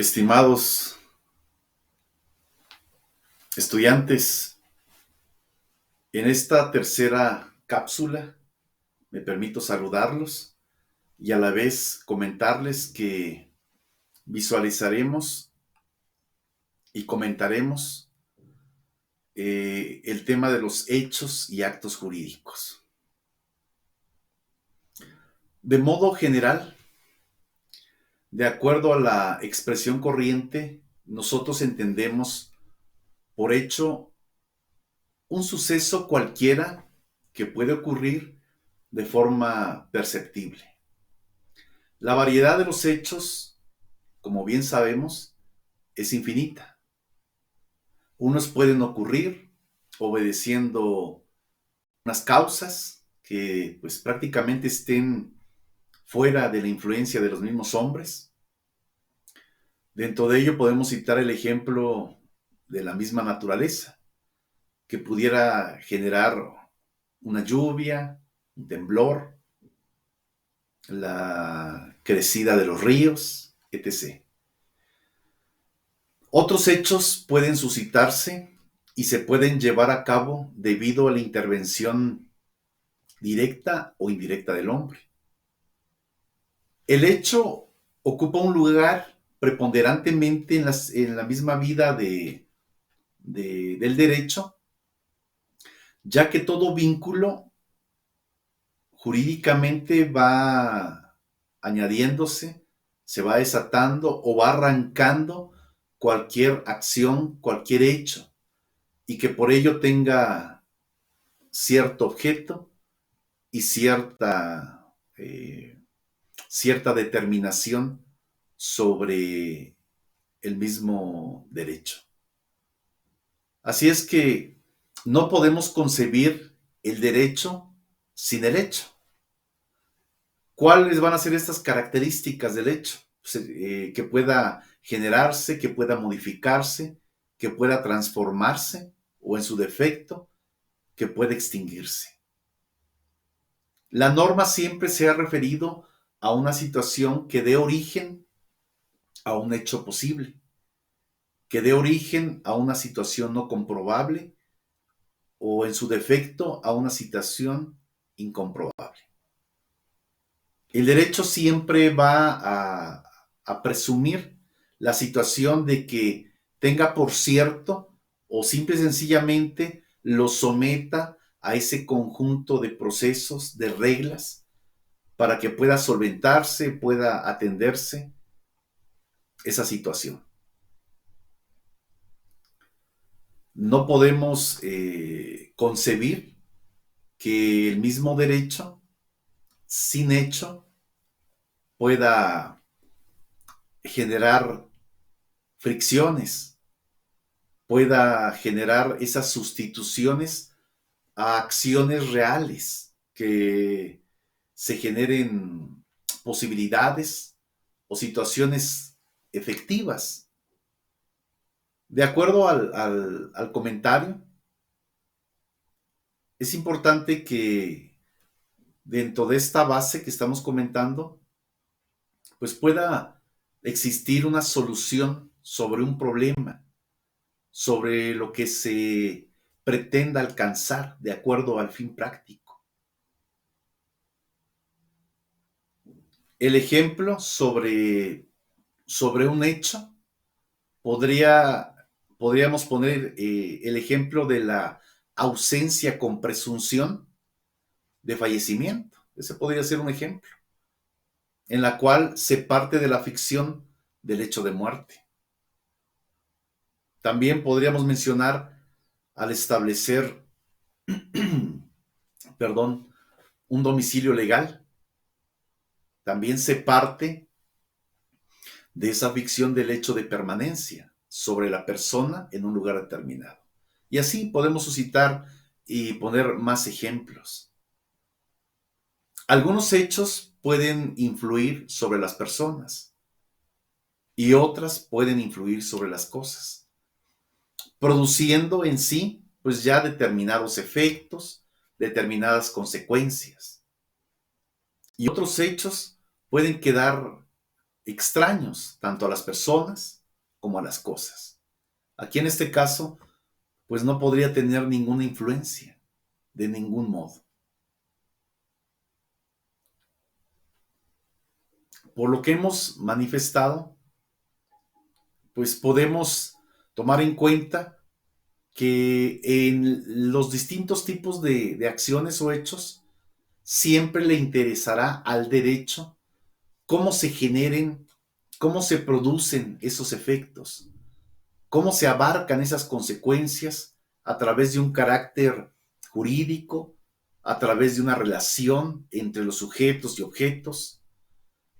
Estimados estudiantes, en esta tercera cápsula me permito saludarlos y a la vez comentarles que visualizaremos y comentaremos el tema de los hechos y actos jurídicos. De modo general, de acuerdo a la expresión corriente, nosotros entendemos por hecho un suceso cualquiera que puede ocurrir de forma perceptible. La variedad de los hechos, como bien sabemos, es infinita. Unos pueden ocurrir obedeciendo unas causas que pues prácticamente estén fuera de la influencia de los mismos hombres. Dentro de ello podemos citar el ejemplo de la misma naturaleza, que pudiera generar una lluvia, un temblor, la crecida de los ríos, etc. Otros hechos pueden suscitarse y se pueden llevar a cabo debido a la intervención directa o indirecta del hombre. El hecho ocupa un lugar preponderantemente en la misma vida del derecho, ya que todo vínculo jurídicamente va añadiéndose, se va desatando o va arrancando cualquier acción, cualquier hecho, y que por ello tenga cierto objeto y cierta determinación sobre el mismo derecho. Así es que no podemos concebir el derecho sin el hecho. ¿Cuáles van a ser estas características del hecho? Que pueda generarse, que pueda modificarse, que pueda transformarse o en su defecto, que pueda extinguirse. La norma siempre se ha referido a una situación que dé origen a un hecho posible, que dé origen a una situación no comprobable o en su defecto a una situación incomprobable. El derecho siempre va a presumir la situación de que tenga por cierto o simple y sencillamente lo someta a ese conjunto de procesos, de reglas, para que pueda solventarse, pueda atenderse esa situación. No podemos concebir que el mismo derecho, sin hecho, pueda generar fricciones, pueda generar esas sustituciones a acciones reales, que se generen posibilidades o situaciones efectivas. De acuerdo al comentario, es importante que dentro de esta base que estamos comentando, pues pueda existir una solución sobre un problema, sobre lo que se pretenda alcanzar de acuerdo al fin práctico. El ejemplo sobre un hecho podríamos poner el ejemplo de la ausencia con presunción de fallecimiento. Ese podría ser un ejemplo, en la cual se parte de la ficción del hecho de muerte. También podríamos mencionar al establecer, perdón, un domicilio legal. También se parte de esa ficción del hecho de permanencia sobre la persona en un lugar determinado. Y así podemos suscitar y poner más ejemplos. Algunos hechos pueden influir sobre las personas y otras pueden influir sobre las cosas, produciendo en sí pues ya determinados efectos, determinadas consecuencias. Y otros hechos pueden quedar extraños, tanto a las personas como a las cosas. Aquí en este caso, pues no podría tener ninguna influencia, de ningún modo. Por lo que hemos manifestado, pues podemos tomar en cuenta que en los distintos tipos de acciones o hechos, siempre le interesará al derecho cómo se generen, cómo se producen esos efectos, cómo se abarcan esas consecuencias a través de un carácter jurídico, a través de una relación entre los sujetos y objetos,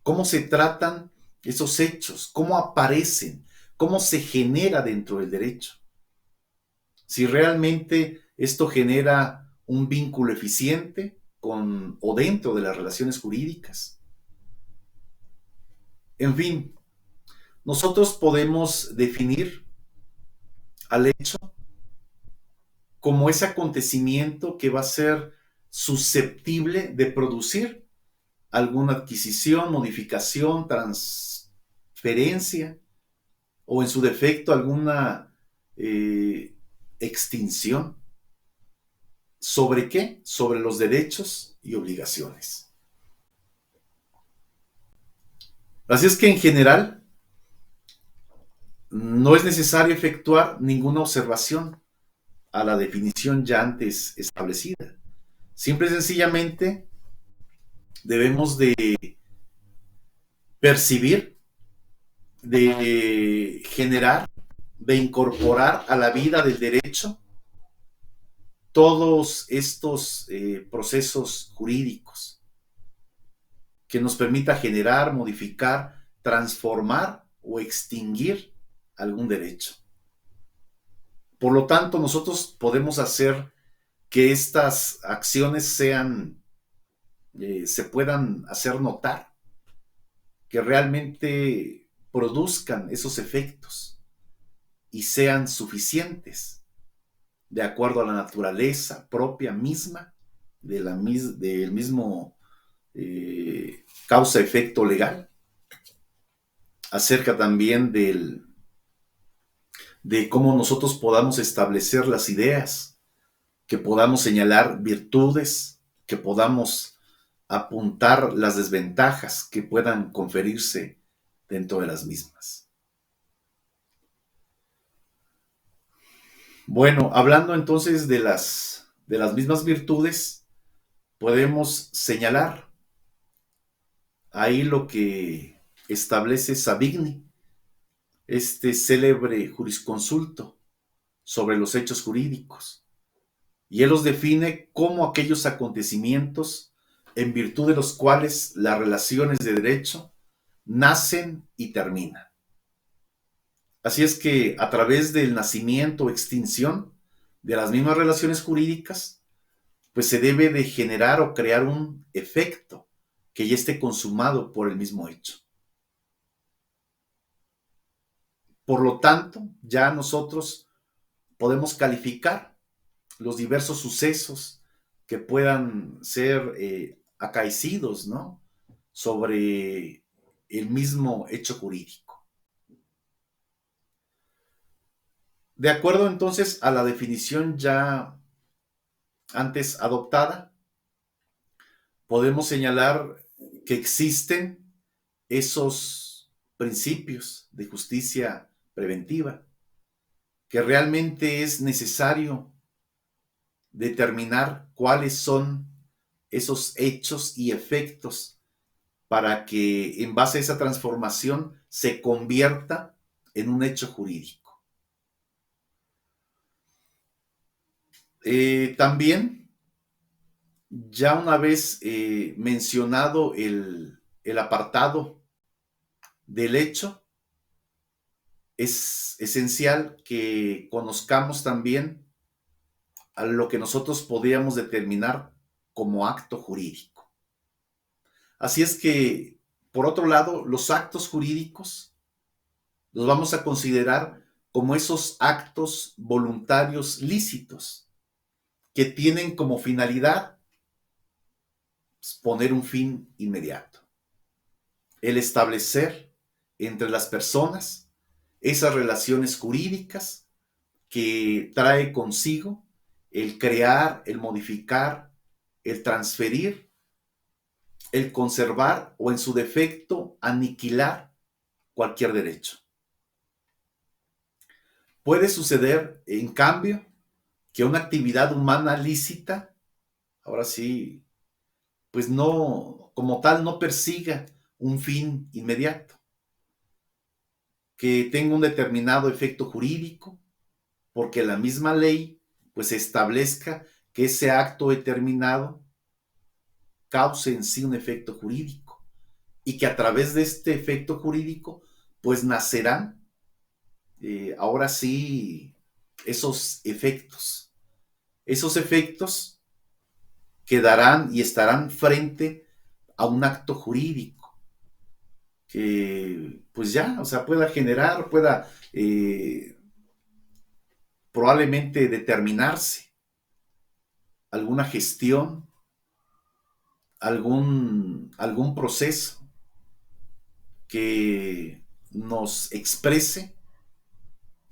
cómo se tratan esos hechos, cómo aparecen, cómo se genera dentro del derecho. Si realmente esto genera un vínculo eficiente con o dentro de las relaciones jurídicas. En fin, nosotros podemos definir al hecho como ese acontecimiento que va a ser susceptible de producir alguna adquisición, modificación, transferencia o en su defecto alguna extinción. ¿Sobre qué? Sobre los derechos y obligaciones. Así es que en general no es necesario efectuar ninguna observación a la definición ya antes establecida. Simple y sencillamente debemos de percibir, de generar, de incorporar a la vida del derecho todos estos procesos jurídicos que nos permita generar, modificar, transformar o extinguir algún derecho. Por lo tanto, nosotros podemos hacer que estas acciones se puedan hacer notar, que realmente produzcan esos efectos y sean suficientes de acuerdo a la naturaleza propia misma del mismo causa-efecto legal, acerca también de cómo nosotros podamos establecer las ideas, que podamos señalar virtudes, que podamos apuntar las desventajas que puedan conferirse dentro de las mismas. Bueno, hablando entonces de las mismas virtudes, podemos señalar ahí lo que establece Savigny, este célebre jurisconsulto sobre los hechos jurídicos. Y él los define como aquellos acontecimientos en virtud de los cuales las relaciones de derecho nacen y terminan. Así es que a través del nacimiento o extinción de las mismas relaciones jurídicas, pues se debe de generar o crear un efecto que ya esté consumado por el mismo hecho. Por lo tanto, ya nosotros podemos calificar los diversos sucesos que puedan ser acaecidos, ¿no?, sobre el mismo hecho jurídico. De acuerdo entonces a la definición ya antes adoptada, podemos señalar que existen esos principios de justicia preventiva, que realmente es necesario determinar cuáles son esos hechos y efectos para que en base a esa transformación se convierta en un hecho jurídico. También, ya una vez mencionado el apartado del hecho, es esencial que conozcamos también a lo que nosotros podríamos determinar como acto jurídico. Así es que, por otro lado, los actos jurídicos los vamos a considerar como esos actos voluntarios lícitos que tienen como finalidad poner un fin inmediato, el establecer entre las personas, esas relaciones jurídicas que trae consigo el crear, el modificar, el transferir, el conservar o en su defecto aniquilar cualquier derecho. Puede suceder, en cambio, que una actividad humana lícita, ahora sí, pues no, como tal, no persiga un fin inmediato, que tenga un determinado efecto jurídico, porque la misma ley pues establezca que ese acto determinado cause en sí un efecto jurídico y que a través de este efecto jurídico pues nacerán ahora sí esos efectos quedarán y estarán frente a un acto jurídico que pues ya, o sea, pueda generar, pueda probablemente determinarse alguna gestión, algún proceso que nos exprese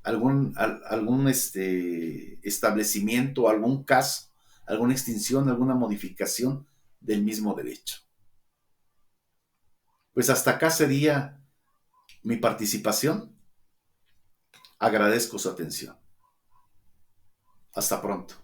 algún establecimiento, algún caso, alguna extinción, alguna modificación del mismo derecho. Pues hasta acá sería mi participación. Agradezco su atención. Hasta pronto.